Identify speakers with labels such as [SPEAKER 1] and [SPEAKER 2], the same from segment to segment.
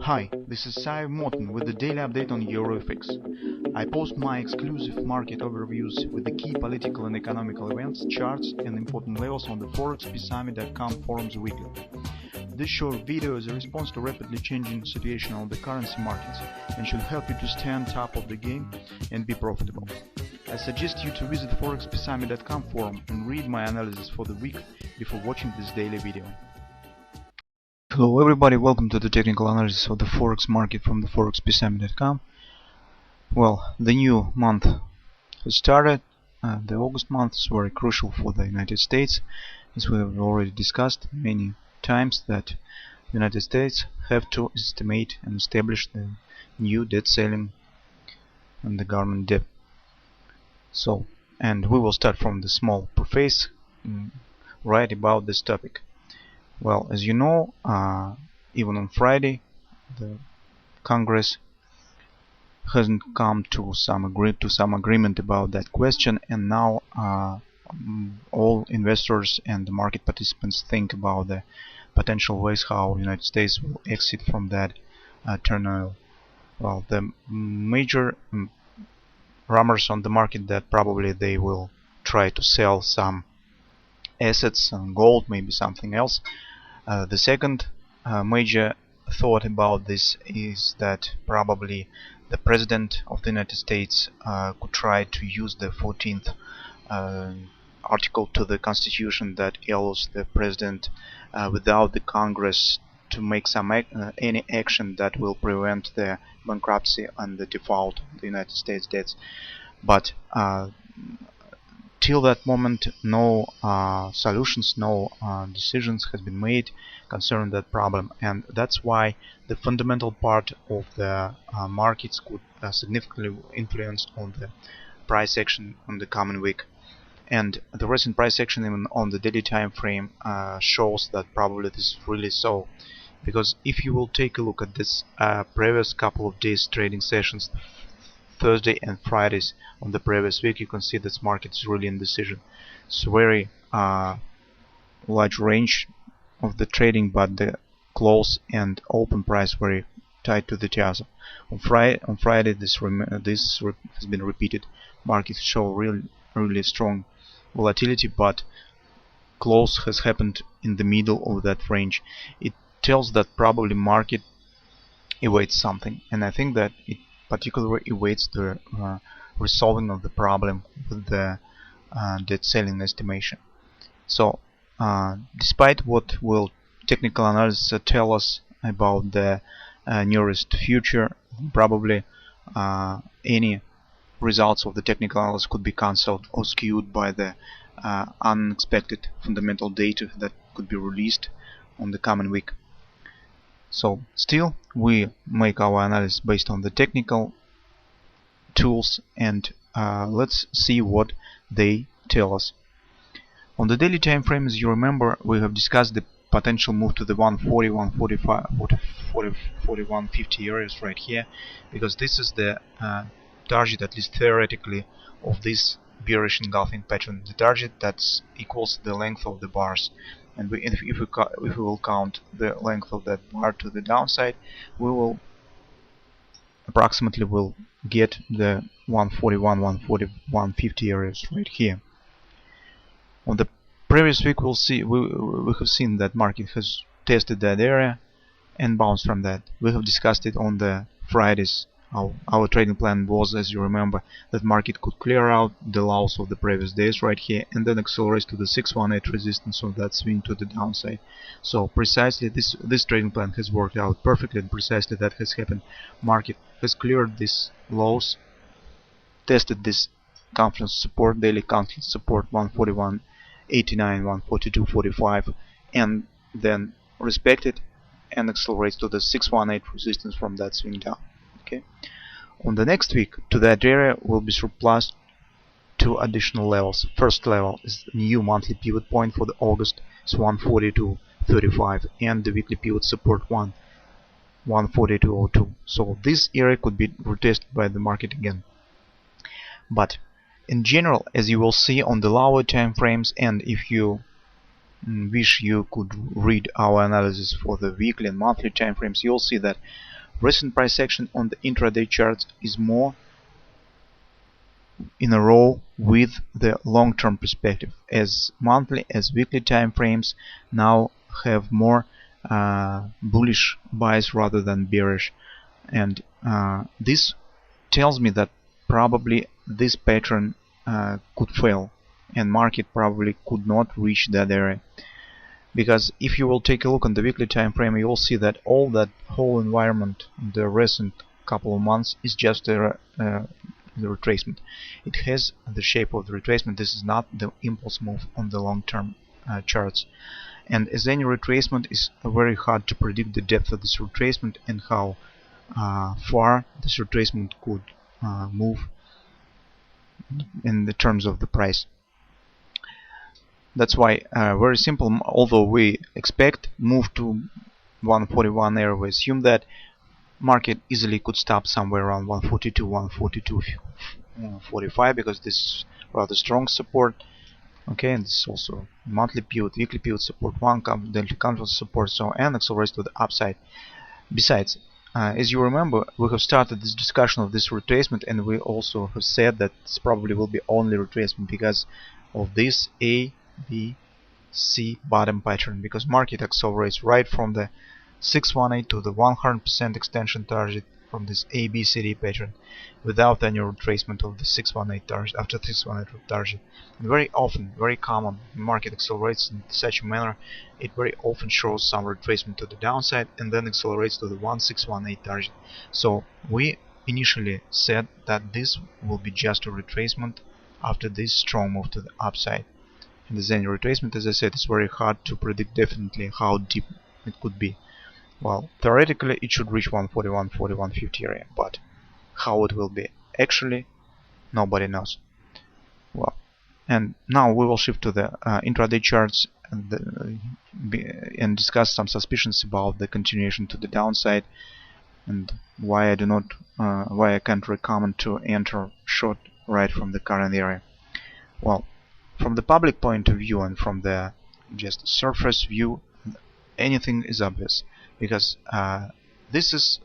[SPEAKER 1] Hi, this is Sive Morten with the daily update on EURUSD. I post my exclusive market overviews with the key political and economical events, charts and important levels on the forexpeacearmy.com forums weekly. This short video is a response to rapidly changing situation on the currency markets and should help you to stay on top of the game and be profitable. I suggest you to visit forexpeacearmy.com forum and read my analysis for the week before watching this daily video. Hello everybody, welcome to the technical analysis of the Forex market from the forexpeacearmy.com. Well, the new month has started. The August month is very crucial for the United States, as we have already discussed many times that the United States have to estimate and establish the new debt ceiling and the government debt. And we will start from the small preface right about this topic. Well, as you know, even on Friday, the Congress hasn't come to some agreement about that question, and now all investors and the market participants think about the potential ways how the United States will exit from that turmoil. Well, the major rumors on the market that probably they will try to sell some assets and gold, maybe something else. The second major thought about this is that probably the President of the United States could try to use the 14th article to the Constitution that allows the President without the Congress to make any action that will prevent the bankruptcy and the default of the United States debts. But till that moment, no solutions, no decisions has been made concerning that problem, and that's why the fundamental part of the markets could significantly influence on the price action on the coming week. And the recent price action even on the daily time frame shows that probably this is really so, because if you will take a look at this previous couple of days trading sessions, Thursday and Fridays on the previous week, you can see this market is really indecision. It's very large range of the trading, but the close and open price very tight to the other. On Friday, this has been repeated. Markets show really strong volatility, but close has happened in the middle of that range. It tells that probably market awaits something, and I think that it particularly awaits the resolving of the problem with the debt ceiling estimation. So despite what will technical analysis tell us about the nearest future, probably any results of the technical analysis could be cancelled or skewed by the unexpected fundamental data that could be released on the coming week. So still, we make our analysis based on the technical tools, and let's see what they tell us. On the daily time frame, as you remember, we have discussed the potential move to the 140, 145, 150 areas right here, because this is the target, at least theoretically, of this bearish engulfing pattern. The target that equals the length of the bars. And if we will count the length of that bar to the downside, we will approximately get the 141, 140, 150 areas right here. On the previous week, we have seen that market has tested that area and bounced from that. We have discussed it on the Fridays. Our trading plan was, as you remember, that market could clear out the lows of the previous days right here and then accelerate to the 618 resistance on that swing to the downside. So precisely this trading plan has worked out perfectly, and precisely that has happened. Market has cleared these lows, tested this confidence support, daily confidence support 141.89, 142.45, and then respected and accelerates to the 618 resistance from that swing down. Okay. On the next week, to that area will be surpassed two additional levels. First level is the new monthly pivot point for the August, is 142.35, and the weekly pivot support 142.02. So this area could be retested by the market again. But in general, as you will see on the lower time frames, and if you wish you could read our analysis for the weekly and monthly time frames, you'll see that recent price action on the intraday charts is more in a row with the long-term perspective, as monthly as weekly time frames now have more bullish bias rather than bearish, and this tells me that probably this pattern could fail and market probably could not reach that area. Because if you will take a look on the weekly time frame, you will see that all that whole environment in the recent couple of months is just the retracement. It has the shape of the retracement. This is not the impulse move on the long-term charts. And as any retracement, is very hard to predict the depth of this retracement and how far this retracement could move in the terms of the price. That's why very simple, although we expect move to 141 area, we assume that market easily could stop somewhere around 142, 142.45, because this is rather strong support. Okay, and this is also monthly pivot, weekly pivot support, one daily candle support, so and accelerates to the upside. Besides, as you remember, we have started this discussion of this retracement, and we also have said that this probably will be only retracement because of this A, B, C bottom pattern, because market accelerates right from the 618 to the 100% extension target from this ABCD pattern without any retracement of the 618 target after 618 target. And very often, very common, market accelerates in such a manner, it very often shows some retracement to the downside and then accelerates to the 1618 target. So we initially said that this will be just a retracement after this strong move to the upside. And as any retracement, as I said, it's very hard to predict definitely how deep it could be. Well, theoretically it should reach 141, 41.50 area, but how it will be actually, nobody knows. Well, and now we will shift to the intraday charts and discuss some suspicions about the continuation to the downside and why I can't recommend to enter short right from the current area. Well, from the public point of view and from the just surface view, anything is obvious, because this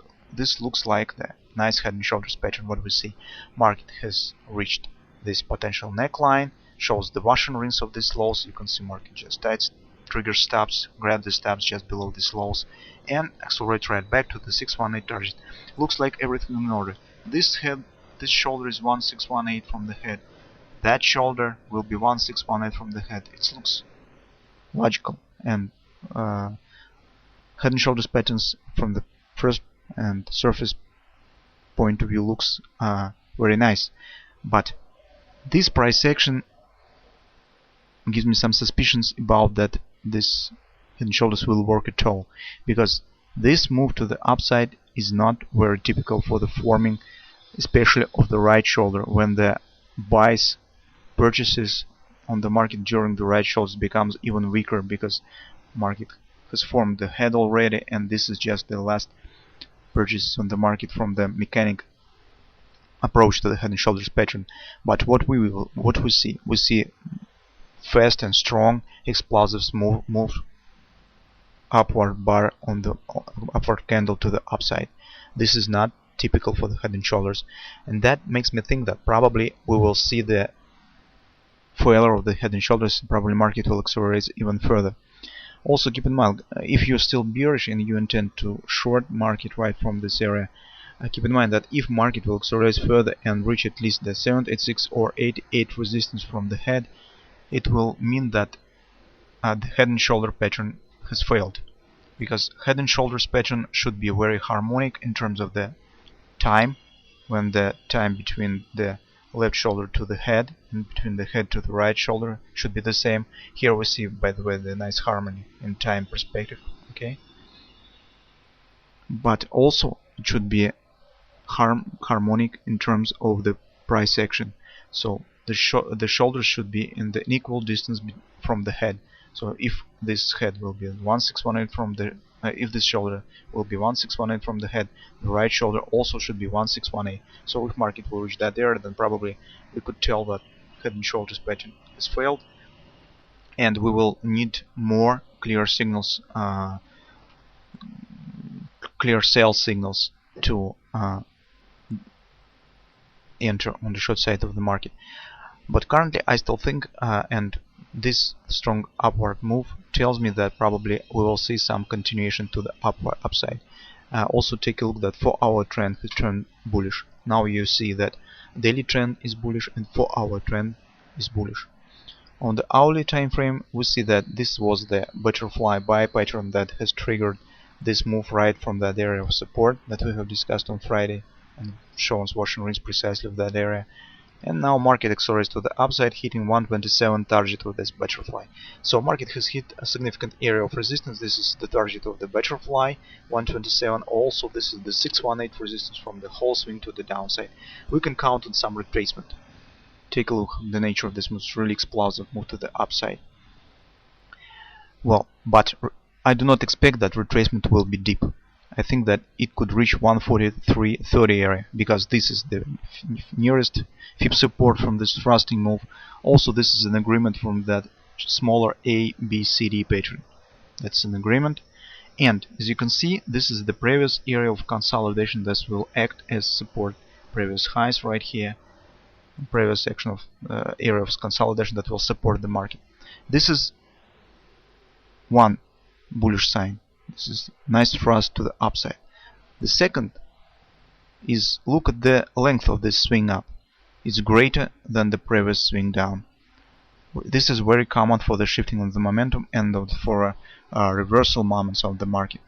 [SPEAKER 1] looks like the nice head and shoulders pattern. What we see, market has reached this potential neckline, shows the wash and rinse of these lows. You can see market just tights, trigger stops, grab the stops just below these lows, and accelerate right back to the 618 target. Looks like everything in order. This shoulder is 1618 from the head. That shoulder will be 1618 from the head. It looks logical, and head and shoulders patterns from the first and surface point of view looks very nice, but this price action gives me some suspicions about that this head and shoulders will work at all, because this move to the upside is not very typical for the forming, especially of the right shoulder, when the buys purchases on the market during the right shoulders becomes even weaker, because market has formed the head already, and this is just the last purchase on the market from the mechanic approach to the head and shoulders pattern. But what we see fast and strong explosive move upward bar on the upward candle to the upside. This is not typical for the head and shoulders, and that makes me think that probably we will see the failure of the head and shoulders. Probably market will accelerate even further. Also keep in mind, if you're still bearish and you intend to short market right from this area, keep in mind that if market will accelerate further and reach at least the 786 or 88 resistance from the head, it will mean that the head and shoulder pattern has failed, because head and shoulders pattern should be very harmonic in terms of the time, when the time between the left shoulder to the head and between the head to the right shoulder should be the same. Here we see, by the way, the nice harmony in time perspective. Okay, but also it should be harmonic in terms of the price action. So the shoulders should be in the equal distance from the head. So if this head will be 1618 from the if this shoulder will be 1618 from the head, the right shoulder also should be 1618. So if market will reach that area, then probably we could tell that head and shoulders pattern has failed, and we will need more clear signals, clear sell signals to enter on the short side of the market. But currently I still think, and this strong upward move tells me that probably we will see some continuation to the upside. Also take a look that 4-hour trend has turned bullish. Now you see that daily trend is bullish and 4-hour trend is bullish. On the hourly time frame, we see that this was the butterfly buy pattern that has triggered this move right from that area of support that we have discussed on Friday and shown wash and rinse precisely of that area. And now market accelerates to the upside, hitting 127 target of this butterfly. So market has hit a significant area of resistance. This is the target of the butterfly, 127. Also, this is the 618 resistance from the whole swing to the downside. We can count on some retracement. Take a look at the nature of this move. It's really explosive move to the upside. Well, but I do not expect that retracement will be deep. I think that it could reach 143.30 area, because this is the nearest FIB support from this thrusting move. Also, this is an agreement from that smaller ABCD pattern. That's an agreement. And as you can see, this is the previous area of consolidation that will act as support. Previous highs right here. Previous section of area of consolidation that will support the market. This is one bullish sign. This is nice thrust to the upside. The second is, look at the length of this swing up. It's greater than the previous swing down. This is very common for the shifting of the momentum and for reversal moments of the market.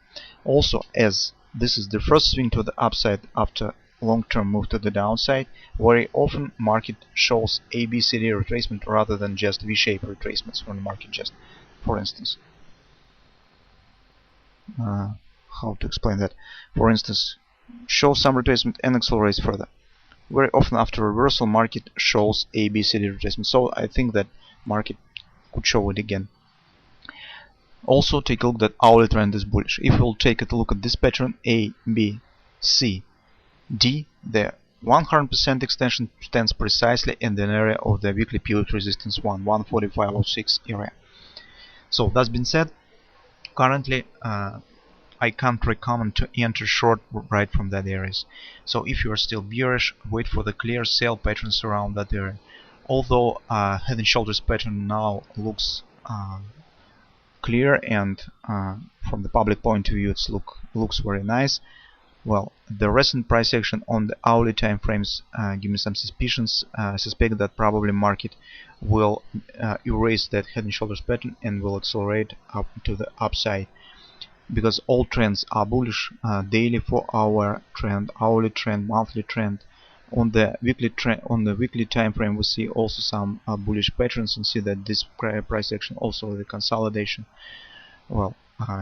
[SPEAKER 1] Also, as this is the first swing to the upside after long-term move to the downside, very often market shows ABCD retracement rather than just V-shaped retracements when the market just, for instance, how to explain that? For instance, shows some retracement and accelerates further. Very often after reversal, market shows ABCD retracement. So I think that market could show it again. Also take a look that hourly trend is bullish. If we'll take a look at this pattern, A, B, C, D, the 100% extension stands precisely in the area of the weekly pivot resistance 145.06 area. So that's been said. Currently, I can't recommend to enter short right from that areas. So if you are still bearish, wait for the clear sell patterns around that area. Although head and shoulders pattern now looks clear, and from the public point of view it looks very nice. Well, the recent price action on the hourly time frames give me some suspicions. I suspect that probably market will erase that head and shoulders pattern and will accelerate up to the upside, because all trends are bullish. Daily 4-hour trend, hourly trend, monthly trend. On the weekly time frame we see also some bullish patterns, and see that this price action also the consolidation. Well,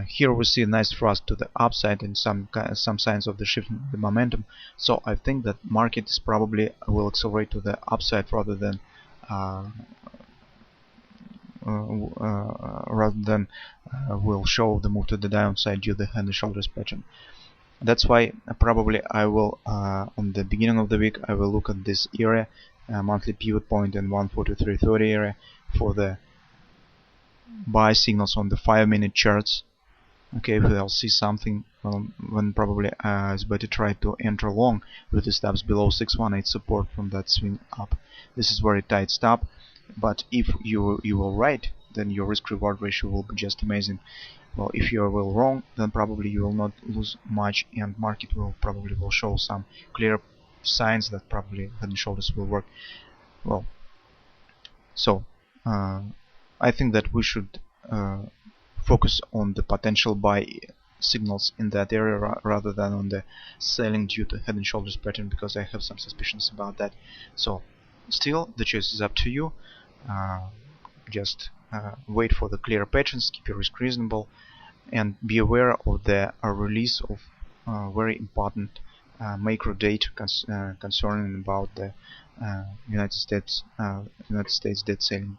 [SPEAKER 1] here we see a nice thrust to the upside and some signs of the shift in the momentum. So I think that market is probably will accelerate to the upside rather than will show the move to the downside due to the head and shoulders pattern. That's why probably I will on the beginning of the week I will look at this area, monthly pivot point and 143.30 area for the buy signals on the 5-minute charts. Okay, if I'll see something, when probably it's better try to enter long with the stops below 618 support from that swing up. This is very tight stop, but if you will right, then your risk reward ratio will be just amazing. Well, if you are wrong, then probably you will not lose much, and market will probably show some clear signs that probably head and shoulders will work. Well, so I think that we should focus on the potential buy signals in that area rather than on the selling due to head and shoulders pattern, because I have some suspicions about that. So still the choice is up to you. Just wait for the clear patterns, keep your risk reasonable, and be aware of the release of very important macro data concerning about the United States debt ceiling.